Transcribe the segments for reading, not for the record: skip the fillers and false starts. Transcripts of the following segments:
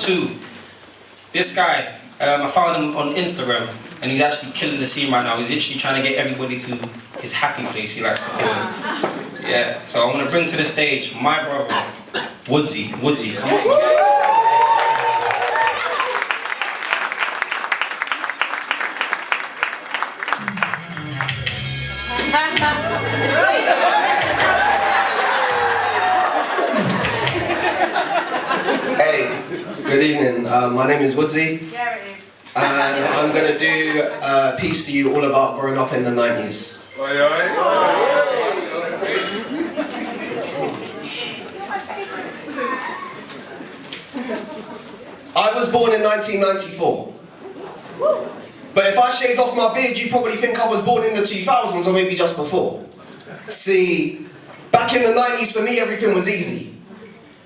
2. This guy, I found him on Instagram, and he's actually killing the scene right now. He's literally trying to get everybody to his happy place, he likes to call it. Yeah, so I'm gonna bring to the stage my brother, Woodzy. Woodzy, come on. Hey, good evening. My name is Woodzy. Yeah, it is. And I'm going to do a piece for you all about growing up in the 90s. I was born in 1994. But if I shaved off my beard, you'd probably think I was born in the 2000s or maybe just before. See, back in the 90s for me everything was easy.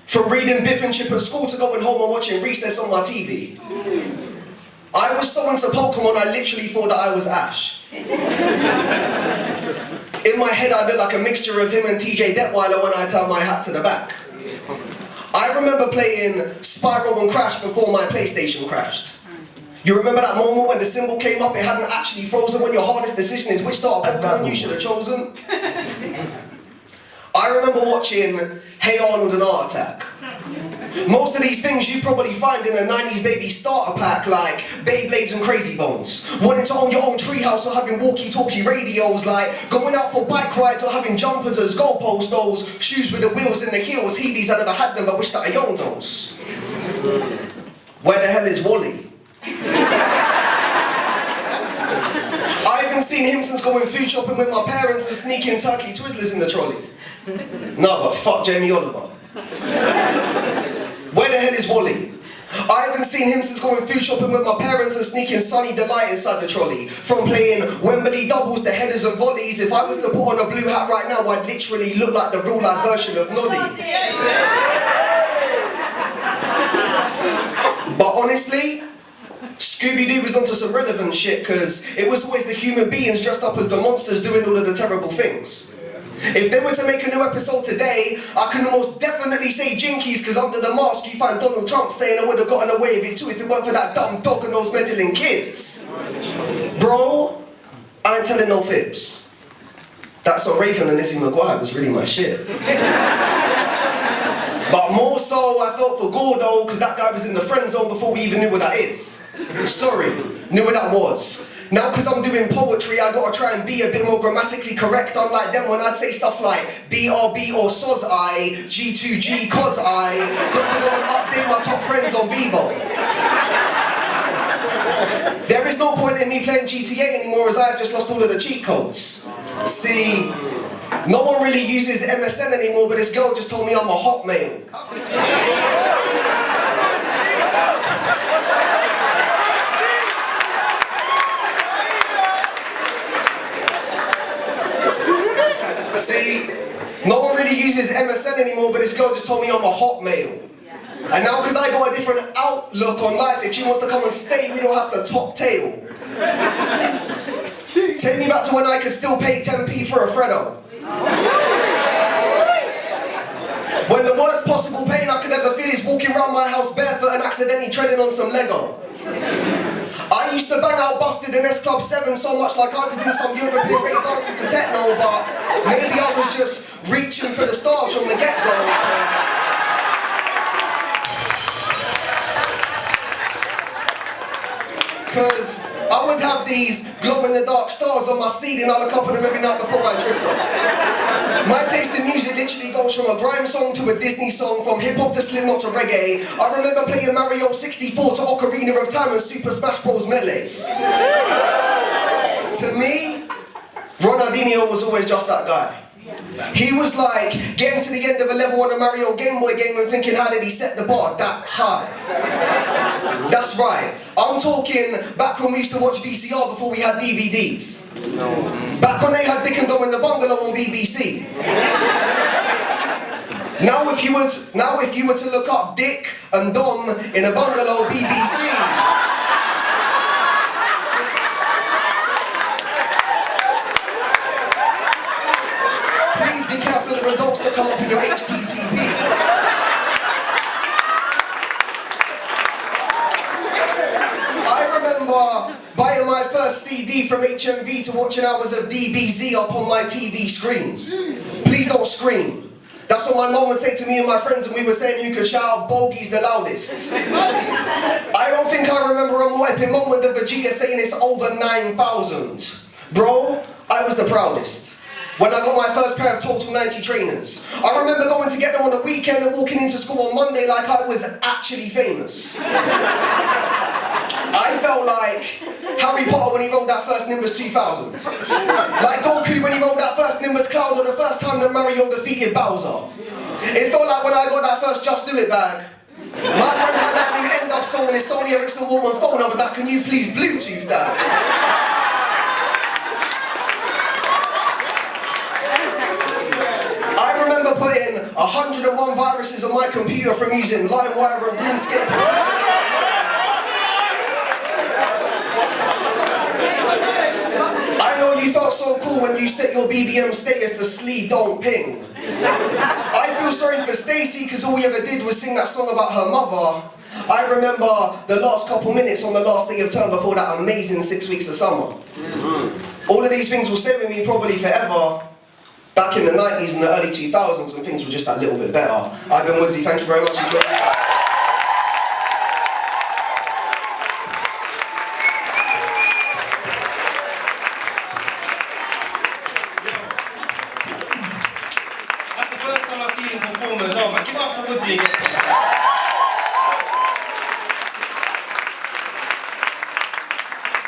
From reading Biff and Chip at school to going home and watching Recess on my TV. I was so into Pokemon I literally thought that I was Ash. In my head I looked like a mixture of him and TJ Detweiler when I turned my hat to the back. I remember playing Spyro and Crash before my PlayStation crashed. You remember that moment when the symbol came up, it hadn't actually frozen, when your hardest decision is which star of Pokemon you should have chosen? I remember watching Hey Arnold and Art Attack. Most of these things you probably find in a 90s baby starter pack, like Beyblades and Crazy Bones. Wanting to own your own treehouse or having walkie-talkie radios, like going out for bike rides or having jumpers as goalposts, those shoes with the wheels and the heels. Heelys, I never had them but wish that I owned those. Where the hell is Wally? I haven't seen him since going food shopping with my parents and sneaking turkey Twizzlers in the trolley. No, but fuck Jamie Oliver. Where the hell is Wally? I haven't seen him since going food shopping with my parents and sneaking Sunny Delight inside the trolley. From playing Wembley doubles to headers and volleys, if I was to put on a blue hat right now, I'd literally look like the real life version of Noddy. But honestly, Scooby-Doo was onto some relevant shit, because it was always the human beings dressed up as the monsters doing all of the terrible things. If they were to make a new episode today, I can almost definitely say Jinkies, because under the mask you find Donald Trump saying I would have gotten away with it too if it weren't for that dumb dog and those meddling kids. Bro, I ain't telling no fibs. That So Raven and Lizzie McGuire was really my shit. But more so I felt for Gordo, because that guy was in the friend zone before we even knew what that is. Sorry, knew what that was. Now because I'm doing poetry, I gotta try and be a bit more grammatically correct, unlike them when I'd say stuff like BRB or soz I, G2G cause I, got to go and update my top friends on Bebo. There is no point in me playing GTA anymore as I've just lost all of the cheat codes. See, no one really uses MSN anymore, but this girl just told me I'm a Hotmail. See, no one really uses MSN anymore, but this girl just told me I'm a Hotmail. And now because I got a different outlook on life, if she wants to come and stay, we don't have to top tail. Take me back to when I could still pay 10p for a Freddo. When the worst possible pain I could ever feel is walking around my house barefoot and accidentally treading on some Lego. I used to bang out Busted in S Club 7 so much like I was in some European break dancing to techno, but maybe I was just reaching for the stars from the get-go. Because I would have these glow-in-the-dark stars on my ceiling, I look up at them every night before I drift off. My taste in music literally goes from a grime song to a Disney song, from hip-hop to Slipknot to reggae. I remember playing Mario 64 to Ocarina of Time and Super Smash Bros. Melee. To me, Ronaldinho was always just that guy. He was like getting to the end of a level on a Mario Game Boy game and thinking, how did he set the bar that high? That's right. I'm talking back when we used to watch VCR before we had DVDs. Back when they had Dick and Dom in the Bungalow on BBC. Now if you were to look up Dick and Dom in a Bungalow BBC, please be careful of the results that come up in your HTTP. buying my first CD from HMV to watching hours of DBZ up on my TV screen. Please don't scream. That's what my mum would say to me and my friends when we were saying who could shout out bogeys the loudest. I don't think I remember a more epic moment than Vegeta saying it's over 9,000. Bro, I was the proudest. When I got my first pair of Total 90 trainers, I remember going to get them on the weekend and walking into school on Monday like I was actually famous. I felt like Harry Potter when he rolled that first Nimbus 2000. Like Goku when he rolled that first Nimbus Cloud or the first time that Mario defeated Bowser. It felt like when I got that first Just Do It bag. My friend had that new End Up song on his Sony Ericsson Walkman phone. I was like, can you please Bluetooth that? I remember putting 101 viruses on my computer from using LimeWire and RuneScape. I know you felt so cool when you set your BBM status to Slee Don't Ping. I feel sorry for Stacey because all we ever did was sing that song about her mother. I remember the last couple minutes on the last day of term before that amazing 6 weeks of summer. All of these things will stay with me probably forever. Back in the 90s and the early 2000s when things were just that little bit better. I've been Woodzy, thank you very much. That's the first time I've seen him perform as well, man. Give it up for Woodzy again.